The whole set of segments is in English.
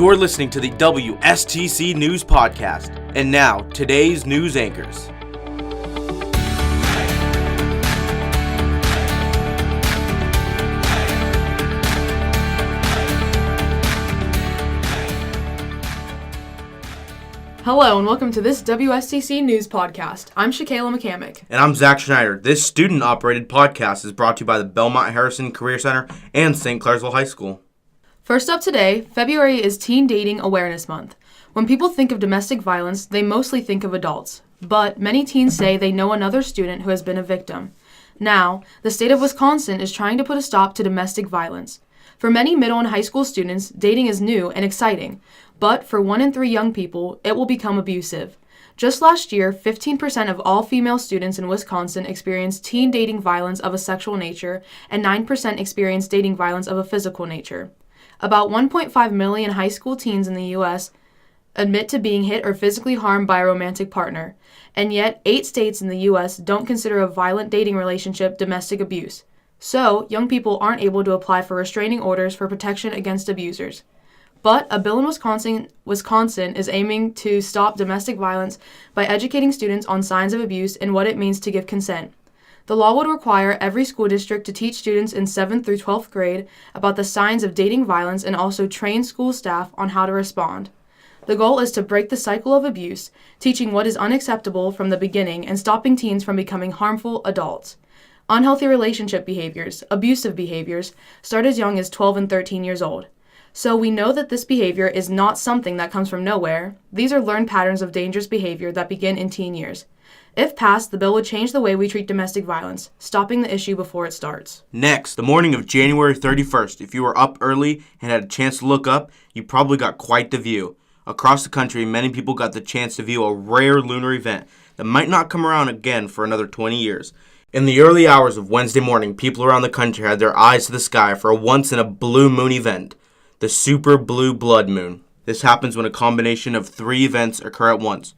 You're listening to the WSTC News Podcast. And now, today's news anchors. Hello and welcome to this WSTC News Podcast. I'm Shakayla McCamick. And I'm Zach Schneider. This student-operated podcast is brought to you by the Belmont Harrison Career Center and St.Clairsville High School. First up today, February is Teen Dating Awareness Month. When people think of domestic violence, they mostly think of adults. But many teens say they know another student who has been a victim. Now, the state of Wisconsin is trying to put a stop to domestic violence. For many middle and high school students, dating is new and exciting. But for 1 in 3 young people, it will become abusive. Just last year, 15% of all female students in Wisconsin experienced teen dating violence of a sexual nature, and 9% experienced dating violence of a physical nature. About 1.5 million high school teens in the U.S. admit to being hit or physically harmed by a romantic partner, and yet 8 states in the U.S. don't consider a violent dating relationship domestic abuse. So, young people aren't able to apply for restraining orders for protection against abusers. But a bill in Wisconsin is aiming to stop domestic violence by educating students on signs of abuse and what it means to give consent. The law would require every school district to teach students in 7th through 12th grade about the signs of dating violence and also train school staff on how to respond. The goal is to break the cycle of abuse, teaching what is unacceptable from the beginning and stopping teens from becoming harmful adults. Unhealthy relationship behaviors, abusive behaviors, start as young as 12 and 13 years old. So we know that this behavior is not something that comes from nowhere. These are learned patterns of dangerous behavior that begin in teen years. If passed, the bill would change the way we treat domestic violence, stopping the issue before it starts. Next, the morning of January 31st, if you were up early and had a chance to look up, you probably got quite the view. Across the country, many people got the chance to view a rare lunar event that might not come around again for another 20 years. In the early hours of Wednesday morning, people around the country had their eyes to the sky for a once-in-a-blue moon event. The super blue blood moon. This happens when a combination of 3 events occur at once.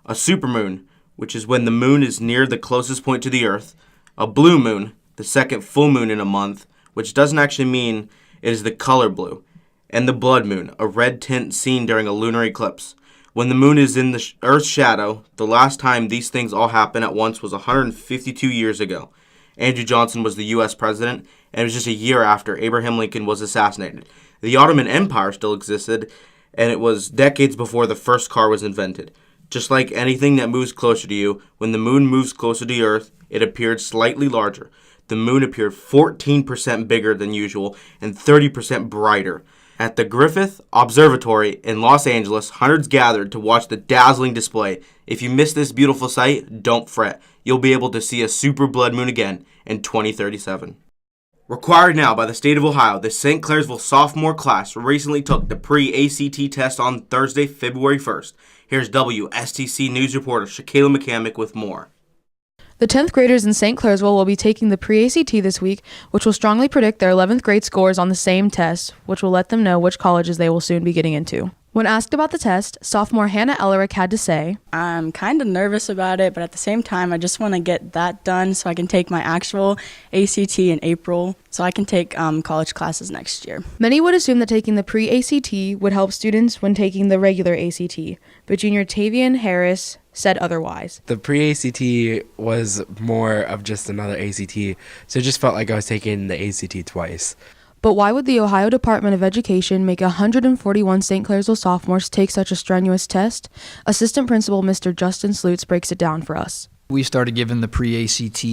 A supermoon, which is when the moon is near the closest point to the earth. A blue moon, the second full moon in a month, which doesn't actually mean it is the color blue. And the blood moon, a red tint seen during a lunar eclipse. When the moon is in the Earth's shadow, the last time these things all happened at once was 152 years ago. Andrew Johnson was the U.S. president, and it was just a year after Abraham Lincoln was assassinated. The Ottoman Empire still existed, and it was decades before the first car was invented. Just like anything that moves closer to you, when the moon moves closer to the Earth, it appeared slightly larger. The moon appeared 14% bigger than usual and 30% brighter. At the Griffith Observatory in Los Angeles, hundreds gathered to watch the dazzling display. If you missed this beautiful sight, don't fret. You'll be able to see a super blood moon again in 2037. Required now by the state of Ohio, the St.Clairsville sophomore class recently took the pre-ACT test on Thursday, February 1st. Here's WSTC News reporter Shakayla McCamick with more. The 10th graders in St.Clairsville will be taking the pre-ACT this week, which will strongly predict their 11th grade scores on the same test, which will let them know which colleges they will soon be getting into. When asked about the test, sophomore Hannah Ellerick had to say, I'm kind of nervous about it, but at the same time, I just want to get that done so I can take my actual ACT in April, so I can take college classes next year. Many would assume that taking the pre-ACT would help students when taking the regular ACT, but junior Tavian Harris said otherwise. The pre-ACT was more of just another ACT, so it just felt like I was taking the ACT twice. But why would the Ohio Department of Education make 141 St. Clairsville sophomores take such a strenuous test? Assistant Principal Mr. Justin Slutz breaks it down for us. We started giving the pre-ACT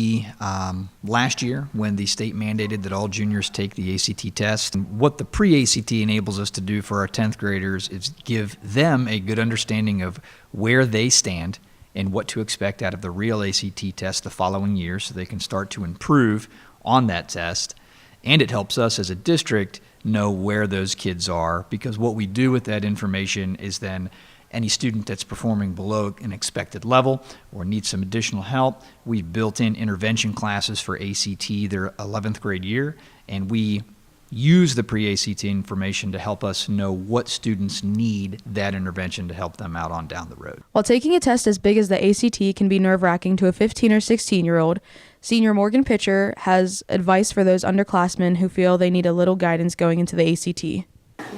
last year when the state mandated that all juniors take the ACT test. And what the pre-ACT enables us to do for our 10th graders is give them a good understanding of where they stand and what to expect out of the real ACT test the following year so they can start to improve on that test. And it helps us as a district know where those kids are, because what we do with that information is then any student that's performing below an expected level or needs some additional help, we've built in intervention classes for ACT their 11th grade year, and we use the pre-ACT information to help us know what students need that intervention to help them out on down the road. While taking a test as big as the ACT can be nerve-wracking to a 15 or 16-year-old, senior Morgan Pitcher has advice for those underclassmen who feel they need a little guidance going into the ACT.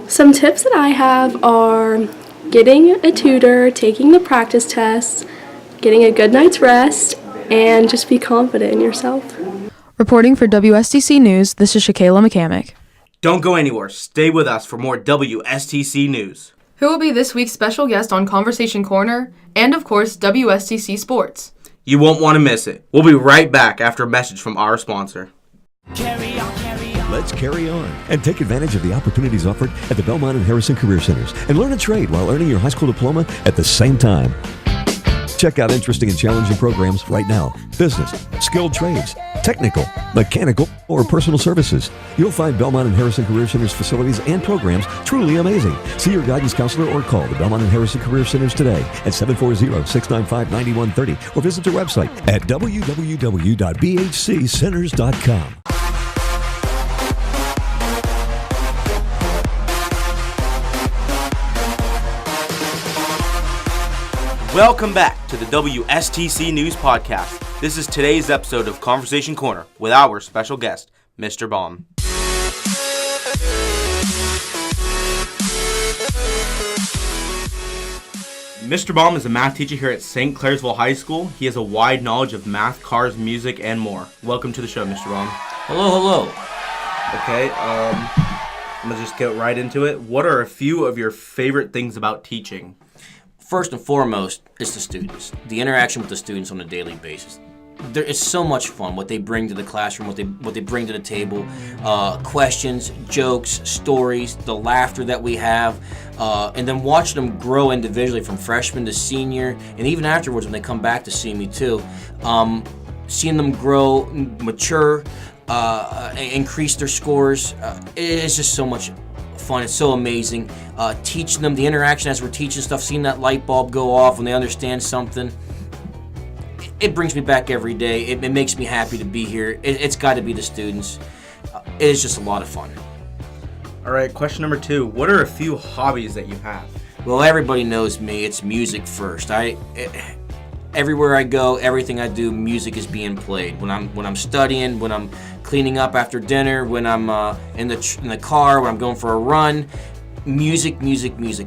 Some tips that I have are getting a tutor, taking the practice tests, getting a good night's rest, and just be confident in yourself. Reporting for WSTC News, this is Shakayla McCamick. Don't go anywhere. Stay with us for more WSTC News. Who will be this week's special guest on Conversation Corner, and of course, WSTC Sports. You won't want to miss it. We'll be right back after a message from our sponsor. Let's carry on and take advantage of the opportunities offered at the Belmont and Harrison Career Centers and learn a trade while earning your high school diploma at the same time. Check out interesting and challenging programs right now. Business, skilled trades, technical, mechanical, or personal services. You'll find Belmont and Harrison Career Centers facilities and programs truly amazing. See your guidance counselor or call the Belmont and Harrison Career Centers today at 740-695-9130 or visit their website at www.bhccenters.com. Welcome back to the WSTC News Podcast. This is today's episode of Conversation Corner with our special guest, Mr. Baum. Mr. Baum is a math teacher here at St.Clairsville High School. He has a wide knowledge of math, cars, music, and more. Welcome to the show, Mr. Baum. Hello. Okay, I'm going to just get right into it. What are a few of your favorite things about teaching? First and foremost, it's the students. The interaction with the students on a daily basis. It's so much fun, what they bring to the classroom, what they bring to the table. Questions, jokes, stories, the laughter that we have, and then watching them grow individually from freshman to senior, and even afterwards when they come back to see me too. Seeing them grow, mature, increase their scores, it's just so much fun. It's so amazing. Teaching them the interaction as we're teaching stuff, seeing that light bulb go off when they understand something. It brings me back every day. It makes me happy to be here. It's got to be the students. It is just a lot of fun. All right, question number 2. What are a few hobbies that you have? Well, everybody knows me. It's music first. Everywhere I go, everything I do, music is being played. When I'm studying, when I'm cleaning up after dinner, when I'm in the car, when I'm going for a run, music.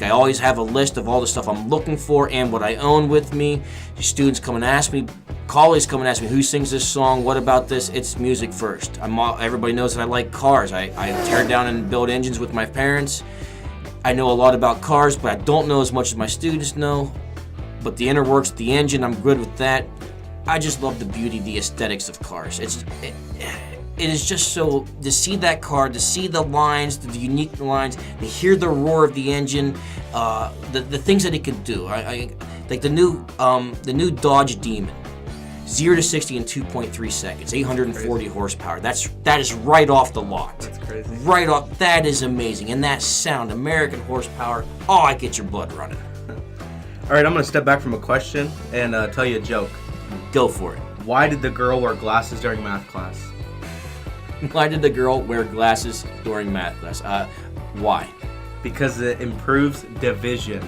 I always have a list of all the stuff I'm looking for and what I own with me. Students come and ask me, colleagues come and ask me, who sings this song? What about this? It's music first. Everybody knows that I like cars. I tear down and build engines with my parents. I know a lot about cars, but I don't know as much as my students know. But the inner works, the engine, I'm good with that. I just love the beauty, the aesthetics of cars. It is just so, to see that car, to see the lines, the unique lines, to hear the roar of the engine, the things that it could do. I like the new Dodge Demon, 0 to 60 in 2.3 seconds, 840 horsepower. That is right off the lot. That's crazy. Right off. That is amazing, and that sound, American horsepower. Oh, I get your blood running. All right, I'm going to step back from a question and tell you a joke. Go for it. Why did the girl wear glasses during math class? Why did the girl wear glasses during math class? Why? Because it improves division.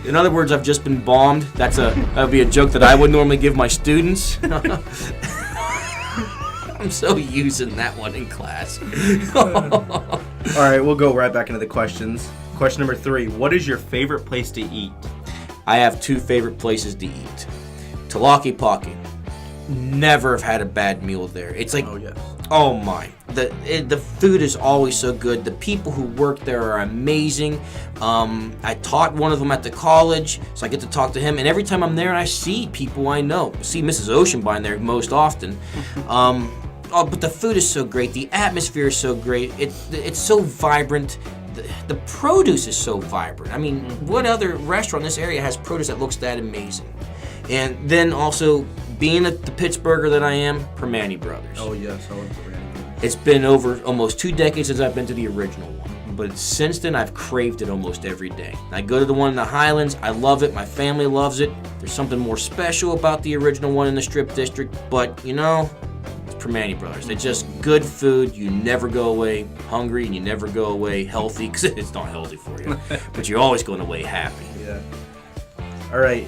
In other words, I've just been bombed. That would be a joke that I would normally give my students. I'm so using that one in class. All right, we'll go right back into the questions. Question number 3. What is your favorite place to eat? I have 2 favorite places to eat. Talaki-Paki. Never have had a bad meal there. It's like, oh yes. Oh my. The food is always so good. The people who work there are amazing. I taught one of them at the college, so I get to talk to him. And every time I'm there, I see people I know. I see Mrs. Oceanbine there most often. But the food is so great. The atmosphere is so great. It's so vibrant. The produce is so vibrant. I mean, what other restaurant in this area has produce that looks that amazing? And then also, being the Pittsburgher that I am, Permane Brothers. Oh yes, I love Permane. It's been over almost 2 decades since I've been to the original one. But since then, I've craved it almost every day. I go to the one in the Highlands. I love it. My family loves it. There's something more special about the original one in the Strip District. But, it's Permane Brothers. They're just good food. You never go away hungry, and you never go away healthy, because it's not healthy for you. But you're always going away happy. Yeah. All right.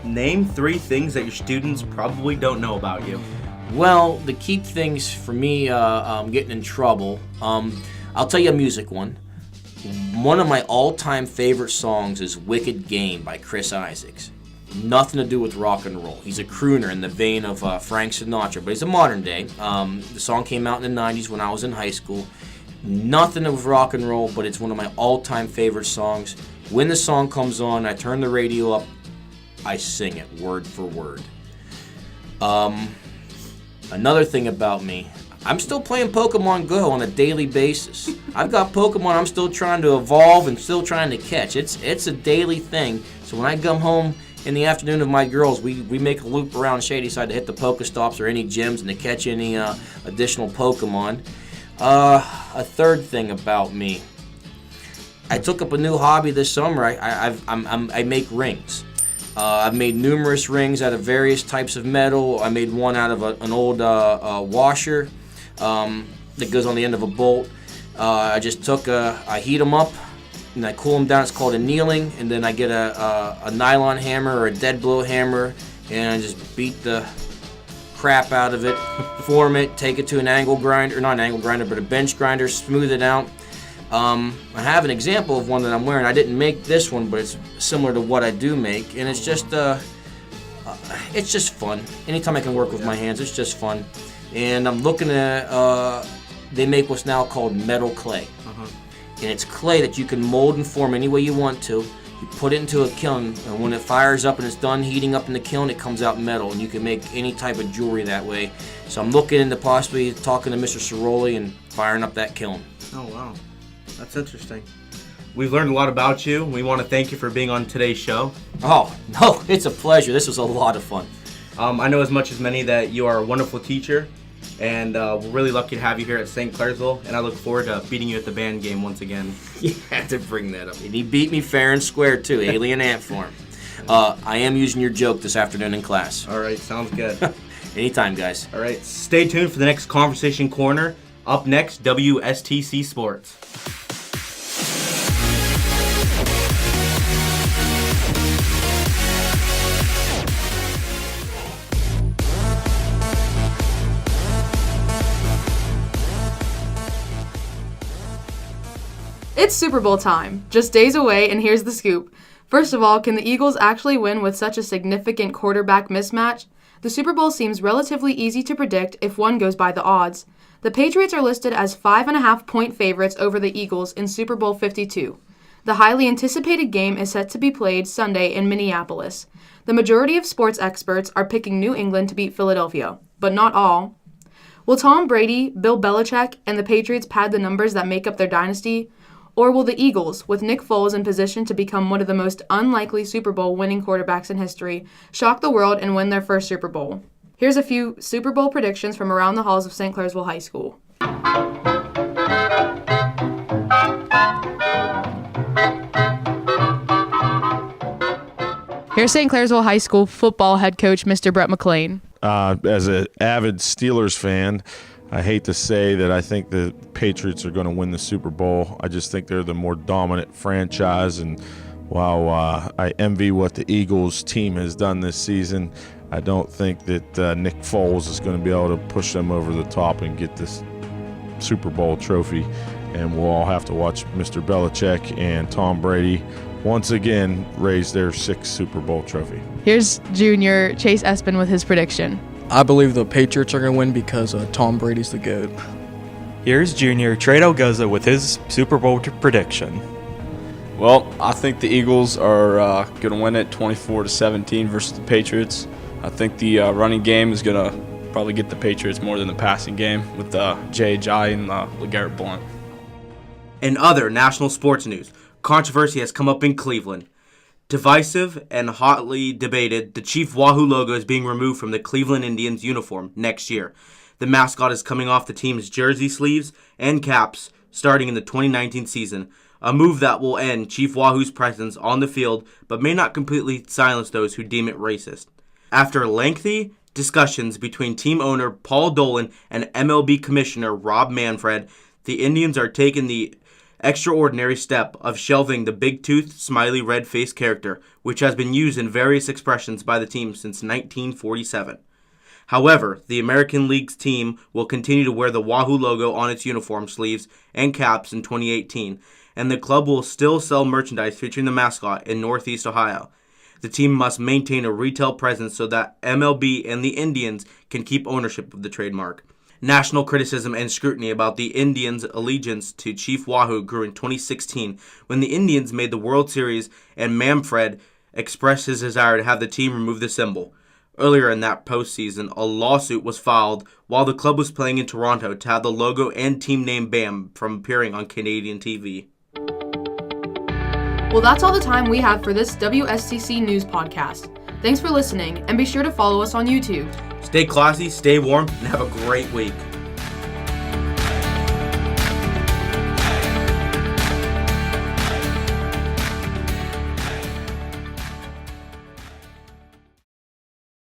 Name 3 things that your students probably don't know about you. Well, to keep things from me getting in trouble, I'll tell you a music one. One of my all-time favorite songs is Wicked Game by Chris Isaacs. Nothing to do with rock and roll. He's a crooner in the vein of Frank Sinatra, but he's a modern day. The song came out in the 90s when I was in high school. Nothing with rock and roll, but it's one of my all-time favorite songs. When the song comes on, I turn the radio up, I sing it word for word. Another thing about me, I'm still playing Pokemon Go on a daily basis. I've got Pokemon I'm still trying to evolve and still trying to catch. It's a daily thing. So when I come home in the afternoon with my girls, we make a loop around Shadyside to hit the Pokestops or any gyms and to catch any additional Pokemon. A third thing about me, I took up a new hobby this summer. I make rings. I've made numerous rings out of various types of metal. I made one out of an old washer that goes on the end of a bolt. I heat them up and I cool them down. It's called annealing. And then I get a nylon hammer or a dead blow hammer and I just beat the crap out of it, form it, take it to an angle grinder, not an angle grinder, but a bench grinder, smooth it out. I have an example of one that I'm wearing. I didn't make this one, but it's similar to what I do make, and it's just fun. Anytime I can work with my hands, it's just fun. And I'm looking at, they make what's now called metal clay. And it's clay that you can mold and form any way you want to. You put it into a kiln, and when it fires up and it's done heating up in the kiln, it comes out metal, and you can make any type of jewelry that way. So I'm looking into possibly talking to Mr. Ciroli and firing up that kiln. Oh, wow. That's interesting. We've learned a lot about you. We want to thank you for being on today's show. Oh, no, it's a pleasure. This was a lot of fun. I know as much as many that you are a wonderful teacher, and we're really lucky to have you here at St. Clairsville, and I look forward to beating you at the band game once again. You had to bring that up. And he beat me fair and square, too, alien ant form. I am using your joke this afternoon in class. All right, sounds good. Anytime, guys. All right, stay tuned for the next Conversation Corner. Up next, WSTC Sports. It's Super Bowl time, just days away, and here's the scoop. First of all, can the Eagles actually win with such a significant quarterback mismatch? The Super Bowl seems relatively easy to predict if one goes by the odds. The Patriots are listed as 5.5-point favorites over the Eagles in Super Bowl 52. The highly anticipated game is set to be played Sunday in Minneapolis. The majority of sports experts are picking New England to beat Philadelphia, but not all. Will Tom Brady, Bill Belichick, and the Patriots pad the numbers that make up their dynasty? Or will the Eagles, with Nick Foles in position to become one of the most unlikely Super Bowl winning quarterbacks in history, shock the world and win their first Super Bowl? Here's a few Super Bowl predictions from around the halls of St. Clairsville High School. Here's St. Clairsville High School football head coach, Mr. Brett McLean. As an avid Steelers fan, I hate to say that I think the Patriots are going to win the Super Bowl. I just think they're the more dominant franchise, and while I envy what the Eagles team has done this season, I don't think that Nick Foles is going to be able to push them over the top and get this Super Bowl trophy. And we'll all have to watch Mr. Belichick and Tom Brady once again raise their 6th Super Bowl trophy. Here's junior Chase Espin with his prediction. I believe the Patriots are going to win because Tom Brady's the GOAT. Here's junior Trey Delgoza with his Super Bowl prediction. Well, I think the Eagles are going to win it 24-17 versus the Patriots. I think the running game is going to probably get the Patriots more than the passing game with J.J. and LeGarrette Blount. In other national sports news, controversy has come up in Cleveland. Divisive and hotly debated, the Chief Wahoo logo is being removed from the Cleveland Indians uniform next year. The mascot is coming off the team's jersey sleeves and caps starting in the 2019 season, a move that will end Chief Wahoo's presence on the field but may not completely silence those who deem it racist. After lengthy discussions between team owner Paul Dolan and MLB Commissioner Rob Manfred, the Indians are taking the extraordinary step of shelving the big-toothed, smiley red-faced character, which has been used in various expressions by the team since 1947. However, the American League's team will continue to wear the Wahoo logo on its uniform sleeves and caps in 2018, and the club will still sell merchandise featuring the mascot in Northeast Ohio. The team must maintain a retail presence so that MLB and the Indians can keep ownership of the trademark. National criticism and scrutiny about the Indians' allegiance to Chief Wahoo grew in 2016 when the Indians made the World Series and Manfred expressed his desire to have the team remove the symbol. Earlier in that postseason, a lawsuit was filed while the club was playing in Toronto to have the logo and team name banned from appearing on Canadian TV. Well, that's all the time we have for this WSTC News podcast. Thanks for listening, and be sure to follow us on YouTube. Stay classy, stay warm, and have a great week.